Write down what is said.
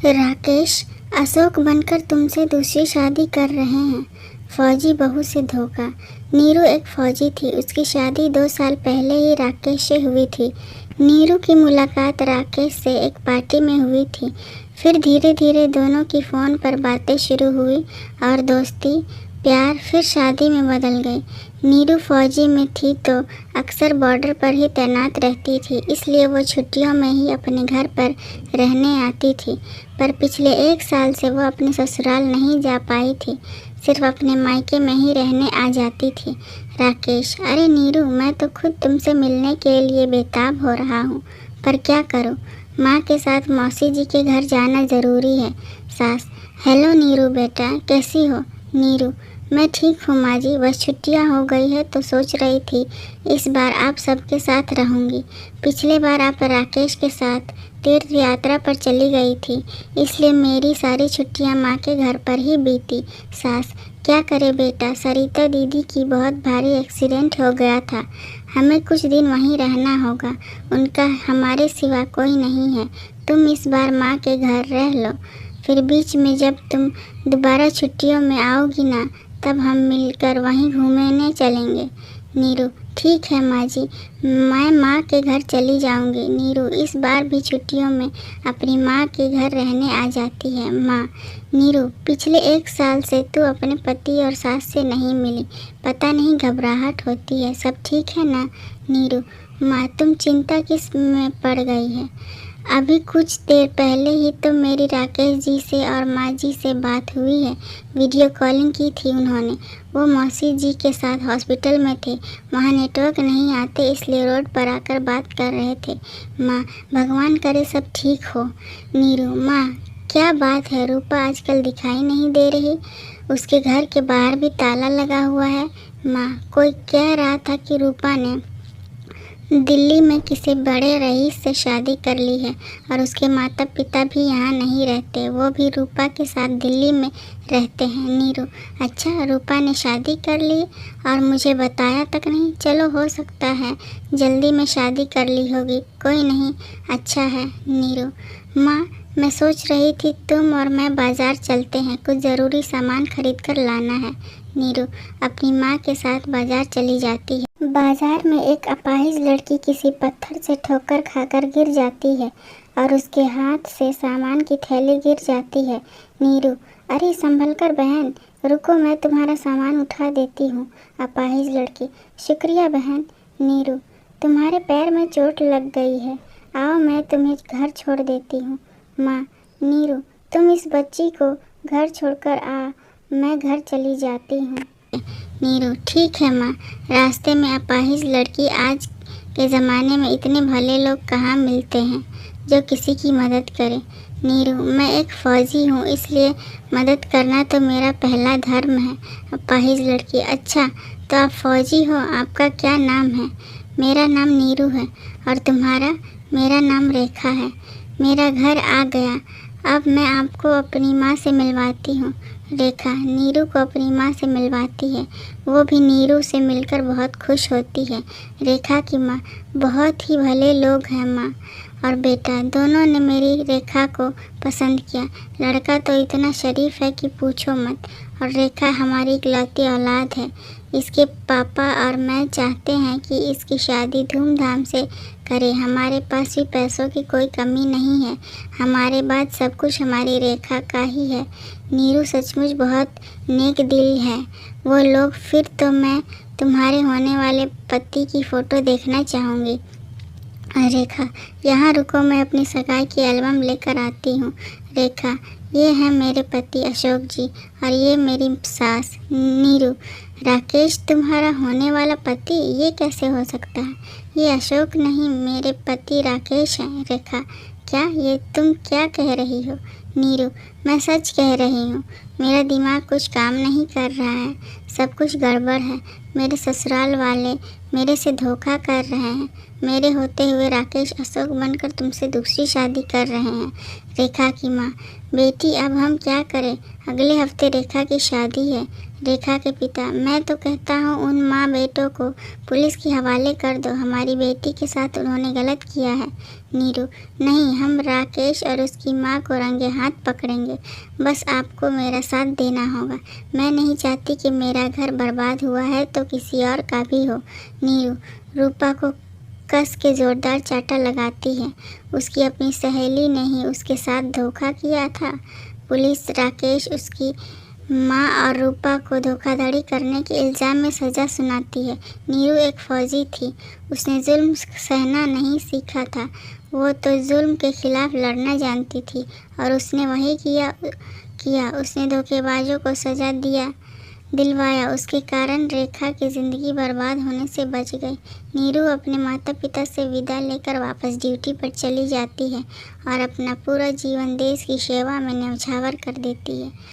राकेश, अशोक बनकर तुमसे दूसरी शादी कर रहे हैं। फौजी बहू से धोखा। नीरू एक फौजी थी। उसकी शादी 2 साल पहले ही राकेश से हुई थी। नीरू की मुलाकात राकेश से एक पार्टी में हुई थी। फिर धीरे धीरे दोनों की फ़ोन पर बातें शुरू हुई और दोस्ती, प्यार फिर शादी में बदल गई। नीरू फौजी में थी तो अक्सर बॉर्डर पर ही तैनात रहती थी, इसलिए वो छुट्टियों में ही अपने घर पर रहने आती थी। पर पिछले 1 साल से वो अपने ससुराल नहीं जा पाई थी, सिर्फ अपने मायके में ही रहने आ जाती थी। राकेश: अरे नीरू, मैं तो खुद तुमसे मिलने के लिए बेताब हो रहा हूँ, पर क्या करूँ, माँ के साथ मौसी जी के घर जाना ज़रूरी है। सास: हेलो नीरू बेटा, कैसी हो? नीरू: मैं ठीक हूँ माँ जी, बस छुट्टियाँ हो गई है तो सोच रही थी इस बार आप सबके साथ रहूँगी। पिछले बार आप राकेश के साथ तीर्थ यात्रा पर चली गई थी, इसलिए मेरी सारी छुट्टियाँ माँ के घर पर ही बीती। सास: क्या करे बेटा, सरिता दीदी की बहुत भारी एक्सीडेंट हो गया था, हमें कुछ दिन वहीं रहना होगा, उनका हमारे सिवा कोई नहीं है। तुम इस बार माँ के घर रह लो, फिर बीच में जब तुम दोबारा छुट्टियों में आओगी ना, तब हम मिलकर वहीं घूमने चलेंगे। नीरू: ठीक है माँ जी, मैं माँ के घर चली जाऊँगी। नीरू इस बार भी छुट्टियों में अपनी माँ के घर रहने आ जाती है। माँ: नीरू, पिछले 1 साल से तू अपने पति और सास से नहीं मिली, पता नहीं घबराहट होती है, सब ठीक है ना? नीरू: माँ, तुम चिंता किस में पड़ गई है? अभी कुछ देर पहले ही तो मेरी राकेश जी से और माँ जी से बात हुई है, वीडियो कॉलिंग की थी उन्होंने। वो मौसी जी के साथ हॉस्पिटल में थे, वहाँ नेटवर्क नहीं आते, इसलिए रोड पर आकर बात कर रहे थे। माँ: भगवान करे सब ठीक हो। नीरू: माँ, क्या बात है, रूपा आजकल दिखाई नहीं दे रही, उसके घर के बाहर भी ताला लगा हुआ है। माँ: कोई कह रहा था कि रूपा ने दिल्ली में किसी बड़े रईस से शादी कर ली है और उसके माता पिता भी यहाँ नहीं रहते, वो भी रूपा के साथ दिल्ली में रहते हैं। नीरू: अच्छा, रूपा ने शादी कर ली और मुझे बताया तक नहीं? चलो, हो सकता है जल्दी में शादी कर ली होगी, कोई नहीं, अच्छा है। नीरू: माँ, मैं सोच रही थी तुम और मैं बाज़ार चलते हैं, कुछ ज़रूरी सामान खरीद कर लाना है। नीरू अपनी माँ के साथ बाज़ार चली जाती है। बाजार में एक अपाहिज लड़की किसी पत्थर से ठोकर खाकर गिर जाती है और उसके हाथ से सामान की थैली गिर जाती है। नीरू: अरे संभल कर बहन, रुको मैं तुम्हारा सामान उठा देती हूँ। अपाहिज लड़की: शुक्रिया बहन। नीरू: तुम्हारे पैर में चोट लग गई है, आओ मैं तुम्हें घर छोड़ देती हूँ। माँ: नीरू, तुम इस बच्ची को घर छोड़कर आ, मैं घर चली जाती हूँ। नीरू: ठीक है माँ। रास्ते में अपाहिज लड़की: आज के ज़माने में इतने भले लोग कहाँ मिलते हैं जो किसी की मदद करें। नीरू: मैं एक फ़ौजी हूँ, इसलिए मदद करना तो मेरा पहला धर्म है। अपाहिज लड़की: अच्छा, तो आप फ़ौजी हो, आपका क्या नाम है? मेरा नाम नीरू है। और तुम्हारा? मेरा नाम रेखा है। मेरा घर आ गया, अब मैं आपको अपनी माँ से मिलवाती हूँ। रेखा नीरू को अपनी माँ से मिलवाती है, वो भी नीरू से मिलकर बहुत खुश होती है। रेखा की माँ: बहुत ही भले लोग हैं माँ और बेटा, दोनों ने मेरी रेखा को पसंद किया, लड़का तो इतना शरीफ है कि पूछो मत, और रेखा हमारी इकलौती औलाद है। इसके पापा और मैं चाहते हैं कि इसकी शादी धूमधाम से करें, हमारे पास भी पैसों की कोई कमी नहीं है, हमारे बाद सब कुछ हमारी रेखा का ही है। नीरू सचमुच बहुत नेक दिल है वो लोग। फिर तो मैं तुम्हारे होने वाले पति की फ़ोटो देखना चाहूँगी। रेखा: यहाँ रुको, मैं अपनी सगाई की एल्बम लेकर आती हूँ। रेखा: ये हैं मेरे पति अशोक जी और ये मेरी सास। नीरू: राकेश तुम्हारा होने वाला पति? ये कैसे हो सकता है, ये अशोक नहीं, मेरे पति राकेश हैं। रेखा: क्या, ये तुम क्या कह रही हो? नीरू: मैं सच कह रही हूँ, मेरा दिमाग कुछ काम नहीं कर रहा है, सब कुछ गड़बड़ है, मेरे ससुराल वाले मेरे से धोखा कर रहे हैं, मेरे होते हुए राकेश अशोक बनकर तुमसे दूसरी शादी कर रहे हैं। रेखा की माँ: बेटी, अब हम क्या करें, अगले हफ्ते रेखा की शादी है। रेखा के पिता: मैं तो कहता हूँ उन माँ बेटों को पुलिस के हवाले कर दो, हमारी बेटी के साथ उन्होंने गलत किया है। नीरू: नहीं, हम राकेश और उसकी माँ को रंगे हाथ पकड़ेंगे। बस आपको मेरा साथ देना होगा। मैं नहीं चाहती कि मेरा घर बर्बाद हुआ है तो किसी और का भी हो। नीरू रूपा को कस के जोरदार चाटा लगाती है। उसकी अपनी सहेली ने ही उसके साथ धोखा किया था। पुलिस राकेश, उसकी माँ और रूपा को धोखाधड़ी करने के इल्ज़ाम में सज़ा सुनाती है। नीरू एक फ़ौजी थी। उसने जुल्म सहना नहीं सीखा था। वो तो जुल्म के खिलाफ लड़ना जानती थी और उसने वही किया। उसने धोखेबाजों को सज़ा दिलवाया। उसके कारण रेखा की ज़िंदगी बर्बाद होने से बच गई। नीरू अपने माता पिता से विदा लेकर वापस ड्यूटी पर चली जाती है और अपना पूरा जीवन देश की सेवा में न्यौछावर कर देती है।